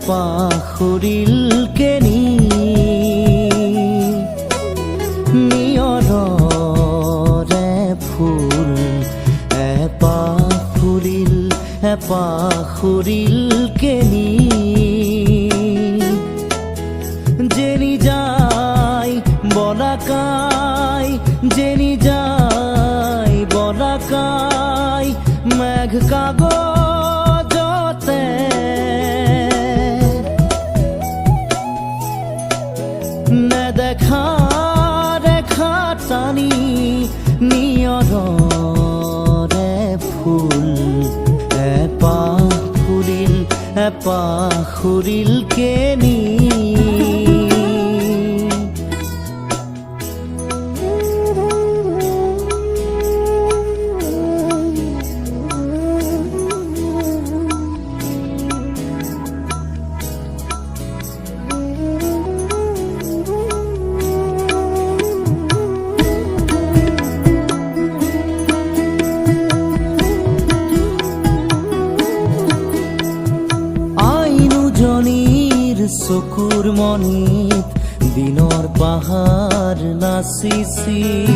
পাখৰিল কেনি নিয়ৰৰে ফুল পাখৰিল কেনি যেনি যায় বলাকাই যেনি যায় বলাকাই মেঘ কাগজতে নেদেখা ৰেখা টানি নিয়ৰৰে ফুল পাখৰিল কেনি চকুৰ মনিত দিনৰ পাহাৰ নাচিছিল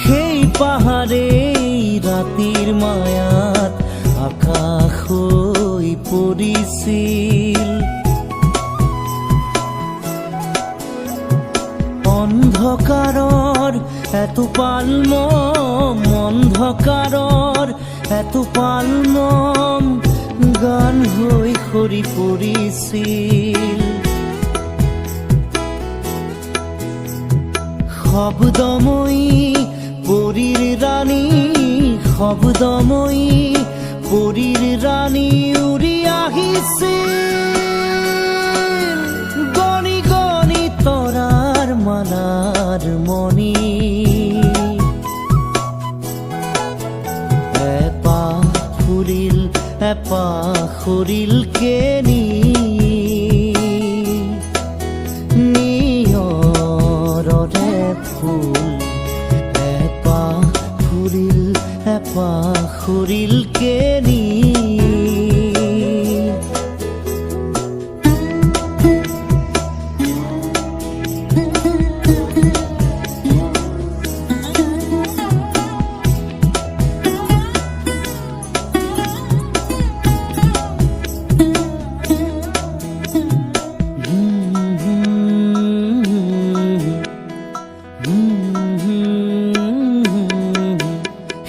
সেই পাহাৰে ৰাতিৰ মায়াত আকাশ হৈ পৰিছিল অন্ধকাৰৰ এটোপাল মম অন্ধকাৰৰ এটোপাল মম গান হৈ সৰি পৰিছিল শব্দময়ী পৰীৰ ৰাণী শব্দময়ী পৰীৰ ৰাণী উৰি আহিছিল গণি গণি তৰাৰ মালাৰ মণি পাখৰিল কেনি নিয়ৰৰে ফুল পাখৰিল কেনি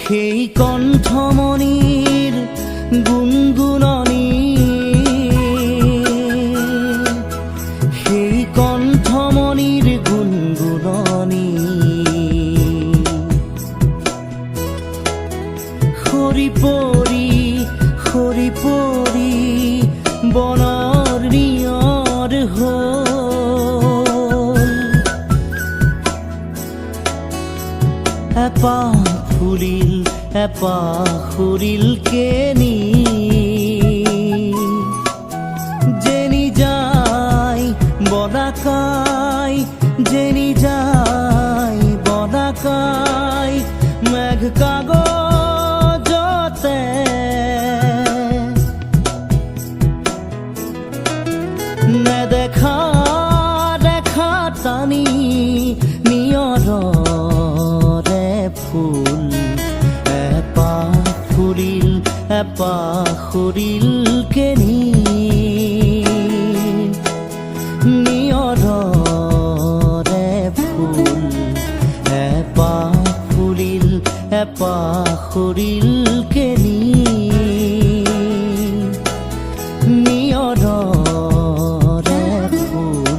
সেই কণ্ঠমণিৰ গুণগুণনি সেই কণ্ঠমণিৰ গুণগুণনি সৰি পৰি বনৰ নিয়ৰ হ'ল পাখৰিল কেনি যেনি যায় বলাকাই যেনি যায় বলাকাই মেঘ কাগজতে নেদেখা ৰেখা টানি নিয়ৰৰে ফুল পাখৰিল কেনি নিয়ৰৰে ফুল পাখৰিল কেনি নিয়ৰৰে ফুল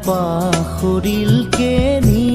পাখৰিল কেনি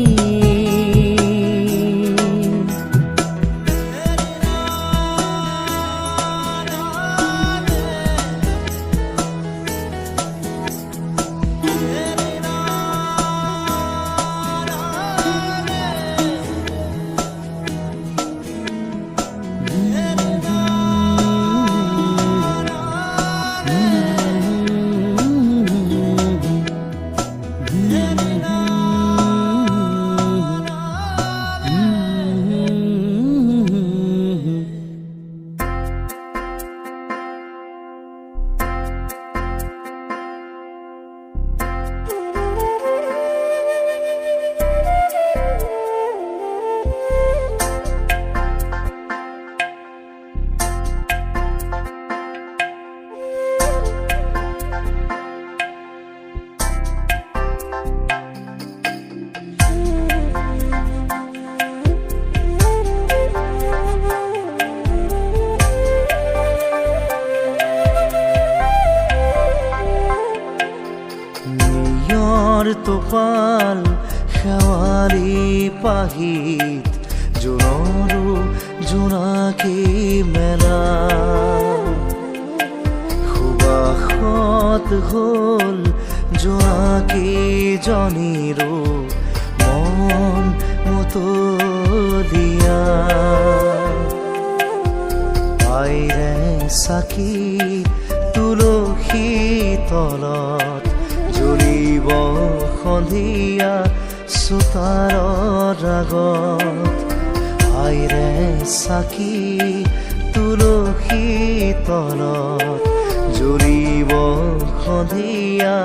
জোনৰো জোনাকী মেলা সুবাসত হ'ল জোনাকী জনীৰো মন মতলীয়া আইৰে চাকি তুলসী তলত জ্বলিব সন্ধিয়া চোতালৰ আগত আইৰে চাকি তুলসী তলত জ্বলিব সন্ধিয়া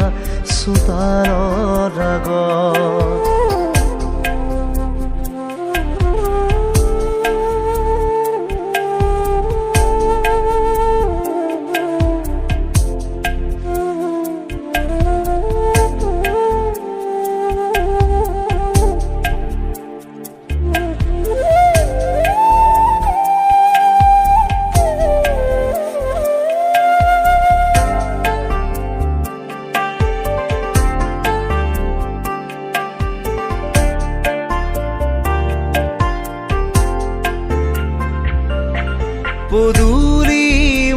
চোতালৰ আগত পদূলি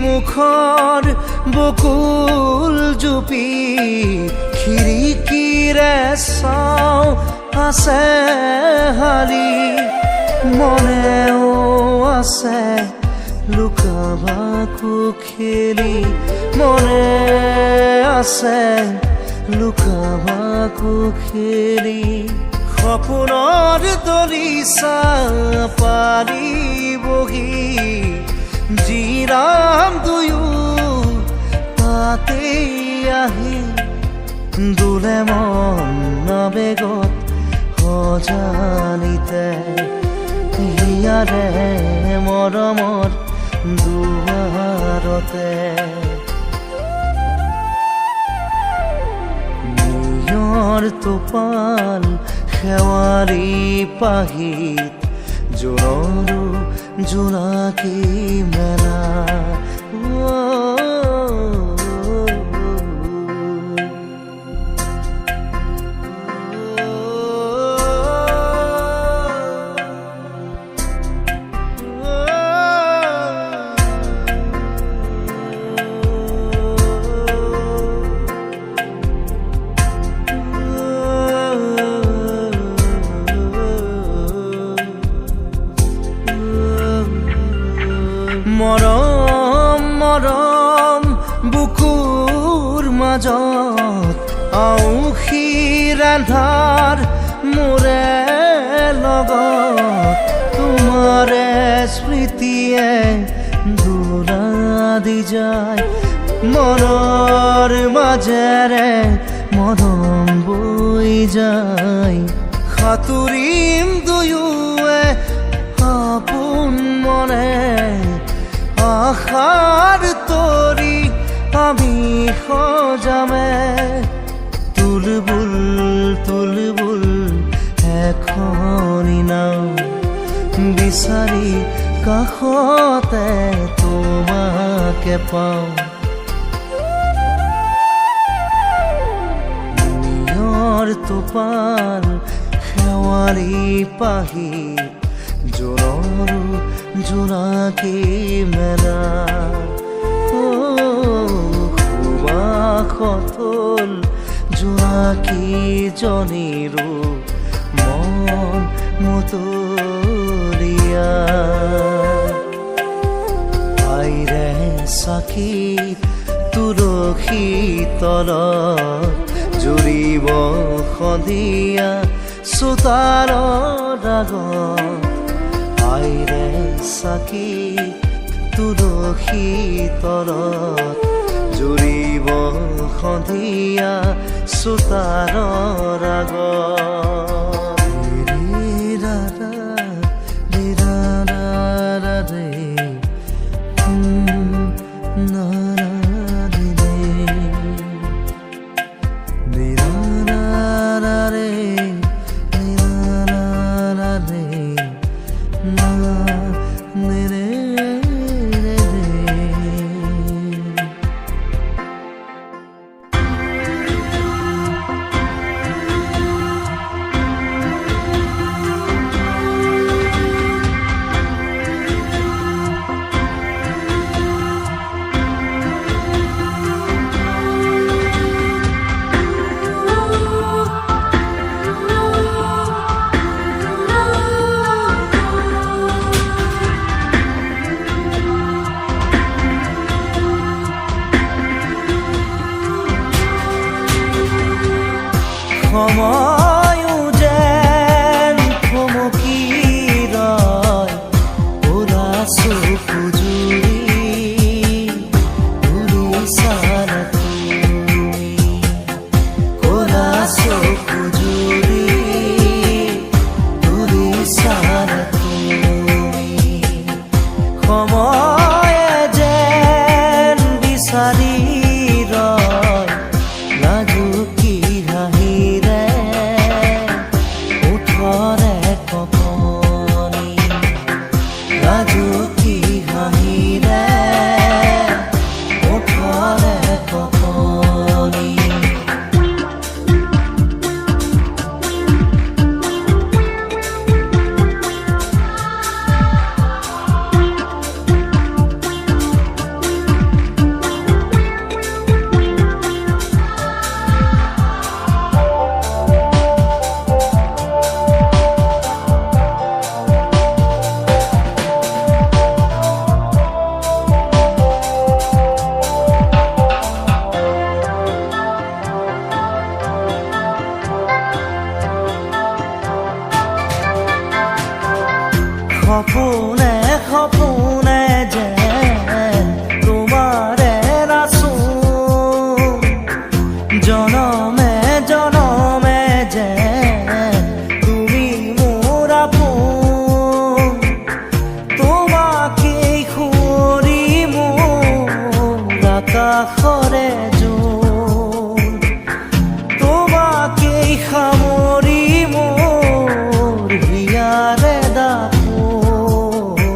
মুখৰ বকুল জুপি খিৰিকীৰে চাওঁ আছে হালি মনেও আছে লুকাভাকু খেলি মনে আছে লুকাভাকু খেলি সপোনৰ দলিচা পাৰি বহি জিৰাম দুয়ো তাতে আহি দোলে মন আবেগত সজানিতে হিয়াৰে মৰমৰ দুৱাৰতে নিয়ৰ টোপাল শেৱাৰী পাহিত জোনৰো জোনাকী মেলা মৰম মৰম বুকুৰ মাজত আউসী ৰান্ধাৰ মোৰে লগত তোমাৰে স্মৃতিয়ে দোলা দি যায় মনৰ মাজেৰে মৰম বৈ যায় সাঁতুৰিম দুয়োৱে আপোন মনে আশাৰ তৰি আমি সজামে তুলবুল তুলবুল এখনি নাও বিচাৰি কাষতে তোমাকে পাওঁ নিয়ৰ টোপাল শেৱাৰী পাহিত জোনৰো জোনাকী মেলা সুবাসত হ'ল জোনাকী জনীৰো মন মতলীয়া আইৰে চাকি তুলসী তলত জ্বলিব সন্ধিয়া চোতালৰ আগত আইৰে চাকি তুলসী তলত জ্বলিব সন্ধিয়া চোতালৰ আগত সময়ো যেন থমকি ৰয় ওলা চকু জুৰি ঘূৰি চালা তুমি ওলা চকু জুৰি ঘূৰি চালা তুমি সময়ে যেন বিচাৰি ৰয় লাজুকী হাঁহিৰে ওঠৰে কপনি লাজুকী হাঁহিৰে ওঠৰে কপনি সপোনে সপোনে যেন তোমাৰে নাচোঁ জনমে জনমে যেন তুমি মোৰ আপোন তোমাকেই সুঁৱৰি মোৰ আকাশৰে জোন তোমাকেই সামৰি মোৰ হিয়াৰে দাপোন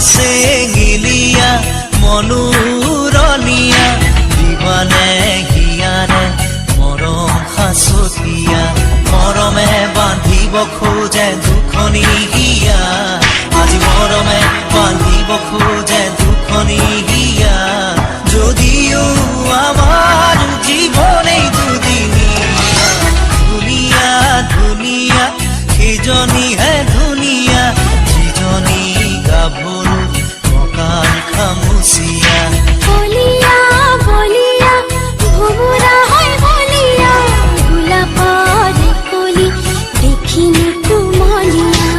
চেঙিলিয়া মনোৰণীয়া দিৱানে হিয়াৰে মৰম সাঁচতীয়া মৰমে বান্ধিব খোজে দুখনি হিয়া আজি মৰমে বান্ধিব খোজে দুখনি হিয়া যদিও আমাৰ জীৱনেই দুদিনীয়া ধুনীয়া ধুনীয়া সেইজনীহে ধুনীয়া যিজনী গাভৰু কঁকাল খামুচিয়া বলিয়া বলিয়া ভোমোৰা হয় বলিয়া গোলাপৰ কলি দেখিনো কুমলীয়া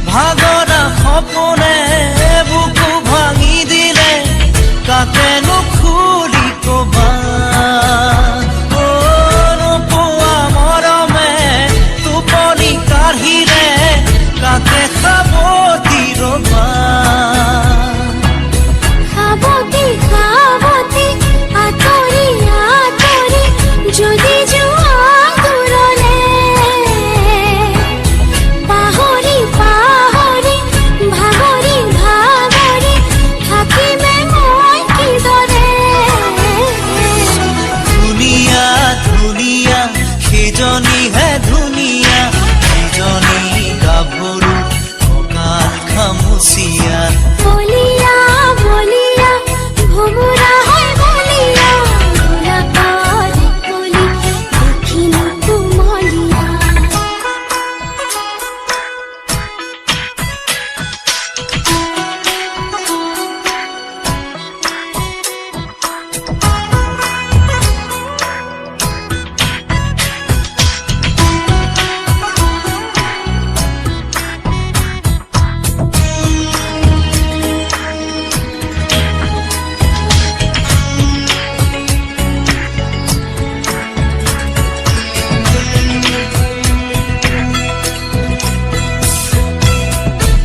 ভাগৰা সপোনে বুকু ভাঙি দিলে কাকেনো খুলি কবা নোপোৱা মৰমে টোপনি কাঢ়িলে কাকে সাৱতি ৰবা সাৱতি সাৱতি আঁতৰি আঁতৰি যদি যোৱা দূৰলে পাহৰি পাহৰি ভাগৰি ভাগৰি থাকিমে মই কিদৰে ধুনীয়া ধুনীয়া সেইজনীহে ধুনীয়া যিজনী গাভৰু কঁকাল খামুচিয়া বলিয়া বলিয়া ভোমোৰা হয় বলিয়া গোলাপৰ কলি দেখিনো কুমলীয়া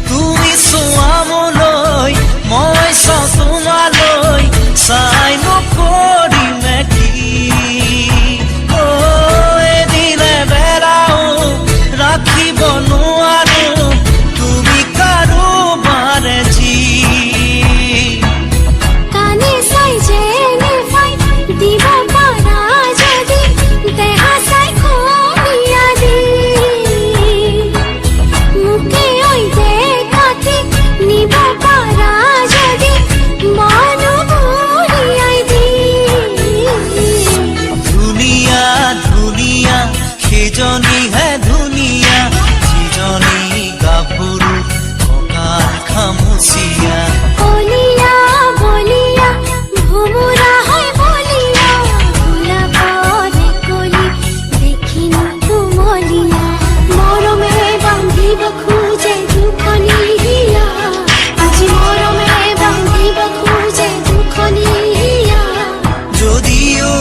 তুমি চোৱা মোলৈ মই চাওঁ তোমালৈ চাই নকৰিমে কি এদিনে বেলাও ৰাখিব নোৱাৰো তুমি কাৰোবাৰে যি কানে চাই যেনে পাই দিব পাৰা যদি দেহা চাই খমিয়া দি মুখে ঐ দেখাতে নিব পাৰা যদি মনো ভুলিয়াই দি ধুনীয়া ধুনীয়া সেইজনীহে ধুনীয়া যিজনী গাভৰু কঁকাল খামুচিয়া বলিয়া বলিয়া ভোমোৰা হয় বলিয়া গোলাপৰ কলি দেখিনো কুমলীয়া মৰমে বান্ধিব খোজে দুখনি হিয়া আজি মৰমে বান্ধিব খোজে দুখনি হিয়া যদিও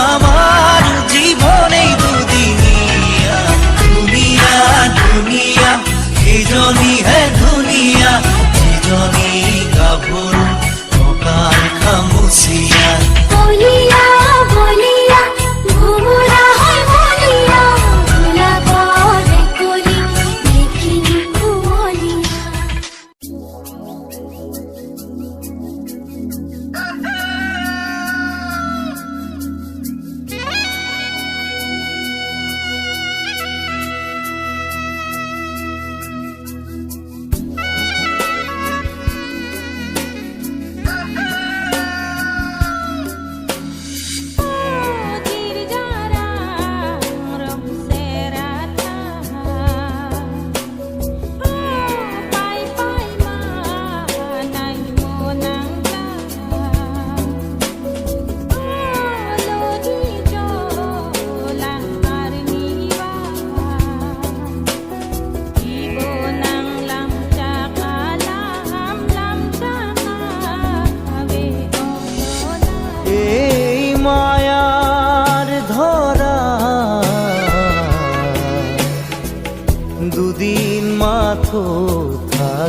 আমাৰ জীবনেই দুদিনীয়া ধুনীয়া ধুনীয়া সেইজনীহে ধুনীয়া যিজনী গাভৰু কঁকাল খামুচিয়া বলিয়া বলিয়া ভোমোৰা হয় বলিয়া গোলাপৰ কলি দেখিনো কুমলীয়া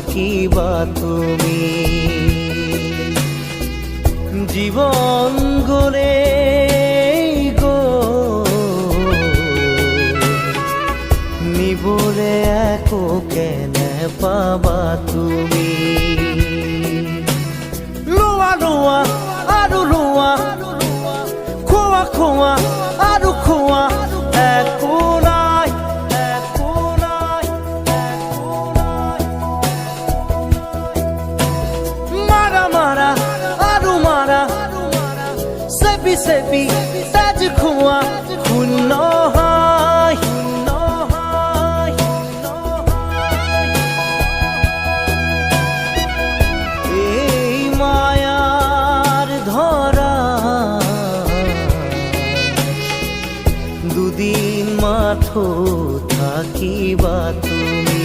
থাকিবা তুমি জীৱন গলে নিবলে একো কেনে পাবা তুমি লোৱা লোৱা আৰু লোৱা খোৱা খোৱা আৰু খোৱা একো নাই একো নাই একো নাই মাৰা মাৰা আৰু মাৰা চেপি চেপি তেজ খোৱা শূন্য হয় শূন্য হয় এই মায়াৰ ধৰা দুদিন মাথো থাকিবা তুমি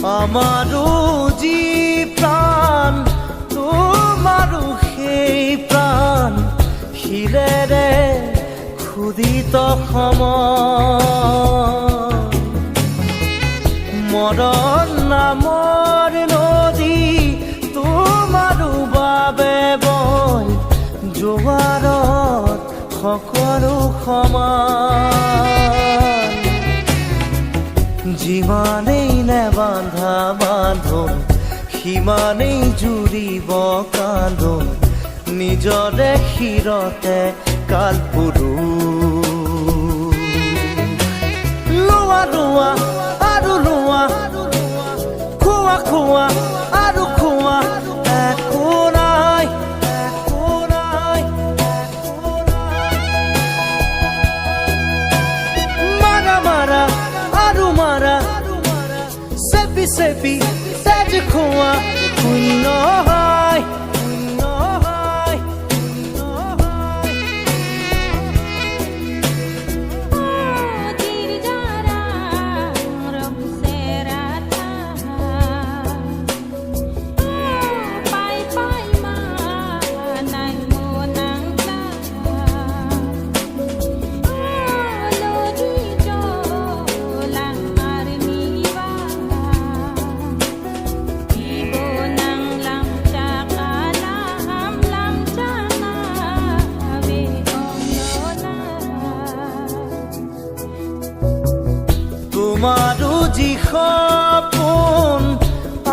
আমাৰো যি প্ৰাণ তোমাৰো সেই প্ৰাণ শিৰেৰে ক্ষুদিত মৰণ নামৰ নদী তোমাৰো বাবে বয় জোৱাৰত সকলো সমান যিমানেই নেবান্ধা বান্ধোন সিমানেই জুৰিব কান্দোন নিজৰে শিৰতে কালপুৰু লোৱা লোৱা আৰু লোৱা খোৱা খোৱা আৰু খোৱা একো নাই একো নাই একো নাই মাৰা মাৰা আৰু মাৰা চেপি চেপি তেজ খোৱা শূন্য হয় শূন্য হয় শূন্য হয় তোমাৰো যি সপোন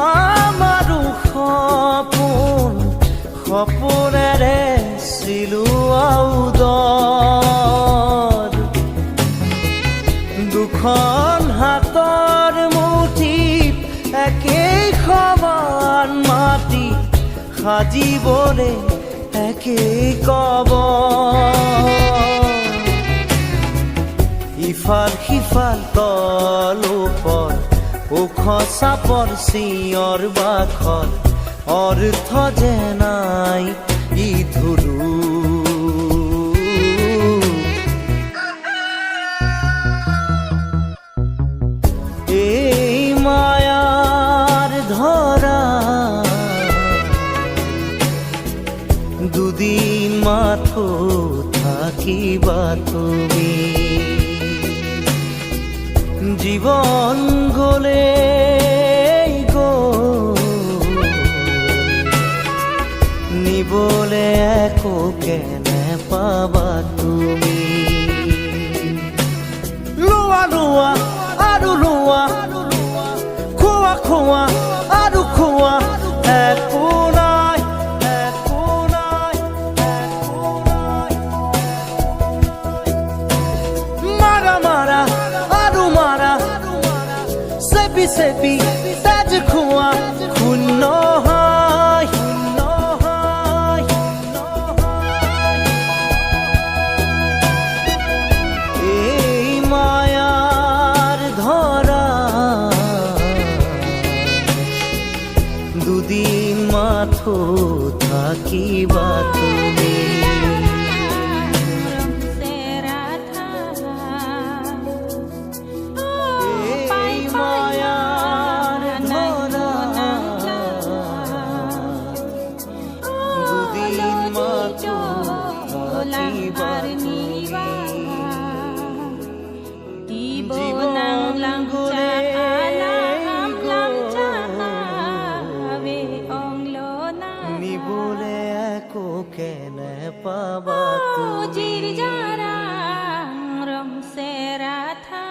আমাৰো সপোন সপোনেৰে চিলোৱা উদৰ দুখন হাতৰ মুঠিত একেই সমান মাটি সাজিবলে একেই কবৰ ইফাল সিফাল তল ওপৰ ওখ চাপৰ চিঞৰ বাখৰ অৰ্থ যে নাই ই ধুৰু এই মায়াৰ ধৰা দুদিন মাথো থাকিবা তুমি জীবন গলে নিবলে একো কেনে পাবা তুমি লোৱা লোৱা আৰু লোৱা খোৱা খোৱা আৰু খোৱা একো নাই একো নাই চেপি চেপি তেজ খোৱা শূন্য হয় এই মায়াৰ ধৰা দুদিন মাথো থাকিবা তুমি নিবলে একো কেনে পাবা তুমি জিৰ জাৰা ৰম সে ৰাথা